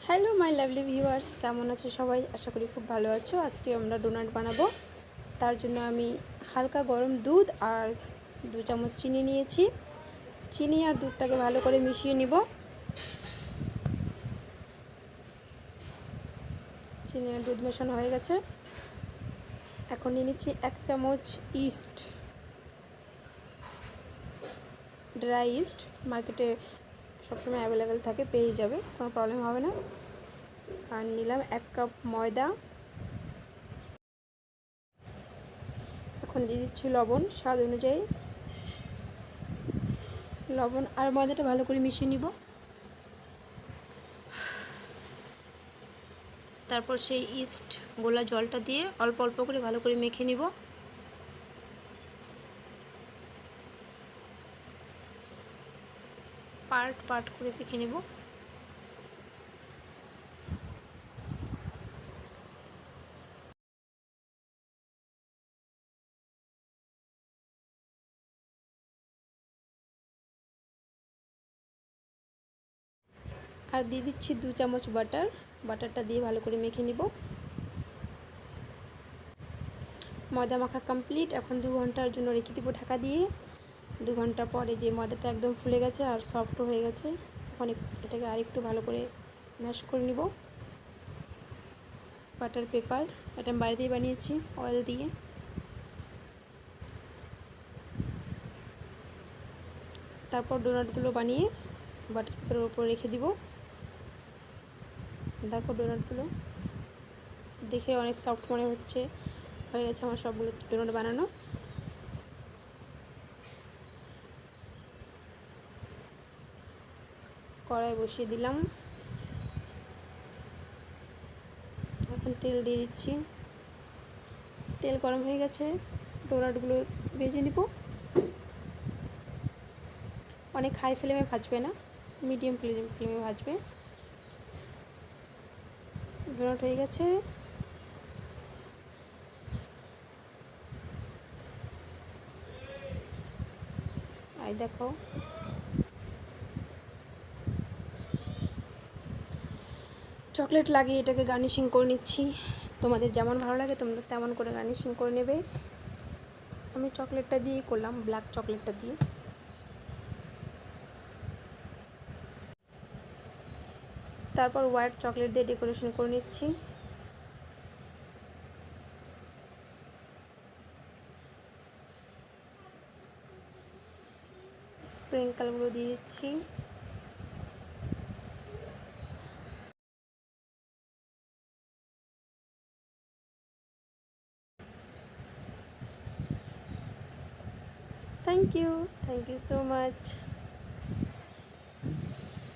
Hello my lovely viewers, কেমন আছো সবাই? আশা করি খুব ভালো আছো। আজকে আমরা ডোনাট বানাবো। তার জন্য আমি হালকা গরম দুধ আর 2 চামচ চিনি নিয়েছি। চিনি আর দুধটাকে ভালো করে মিশিয়ে নিব। চিনি আর দুধ মেশানো হয়ে গেছে। এখন নিয়ে নিচ্ছি 1 চামচ ইস্ট, ড্রাই ইস্ট। মার্কেটে সবসময় অ্যাভেলেবেল থাকে, পেয়ে যাবে, কোনো প্রবলেম হবে না। আর নিলাম 1 কাপ ময়দা। এখন দিয়ে দিচ্ছি লবণ স্বাদ অনুযায়ী। লবণ আর ময়দাটা ভালো করে মিশিয়ে নিব। তারপর সেই ইস্ট গোলা জলটা দিয়ে অল্প অল্প করে ভালো করে মেখে নিব। পার্ট পার্ট করে মেখে নিব। আর দিয়ে দিচ্ছি 2 চামচ বাটার। বাটারটা দিয়ে ভালো করে মেখে নিব। ময়দা মাখা কমপ্লিট। এখন 2 ঘন্টার জন্য রেখে দিব ঢাকা দিয়ে। 2 ঘন্টা পরে যে ময়দাটা একদম ফুলে গেছে আর সফটও হয়ে গেছে, এখন এটাকে আরেকটু ভালো করে ম্যাশ করে নিব। বাটার পেপার এটা আমি বাড়িতেই বানিয়েছি অয়েল দিয়ে। তারপর ডোনাটগুলো বানিয়ে বাটার পেপারের উপর রেখে দিব। দেখো ডোনাটগুলো দেখে অনেক সফট মনে হচ্ছে। হয়ে গেছে আমার সবগুলো ডোনাট বানানো। কড়াই বসিয়ে দিলাম। এখন তেল দিয়ে দিচ্ছি। তেল গরম হয়ে গেছে, ডোনাটগুলো ভেজে নিব। অনেক হাই ফ্লেমে ভাজবে না, মিডিয়াম ফ্লেমে ভাজবে। ডোনাট হয়ে গেছে। আই দেখো, চকলেট লাগিয়ে এটাকে গার্নিশিং করে নিচ্ছি। তোমাদের যেমন ভালো লাগে তোমরা তেমন করে গার্নিশিং করে নেবে। আমি চকলেটটা দিয়েই করলাম, ব্ল্যাক চকলেটটা দিয়ে। তারপর হোয়াইট চকলেট দিয়ে ডেকোরেশন করে নিচ্ছি। স্প্রিঙ্কলগুলো দিয়ে দিচ্ছি। Thank you so much.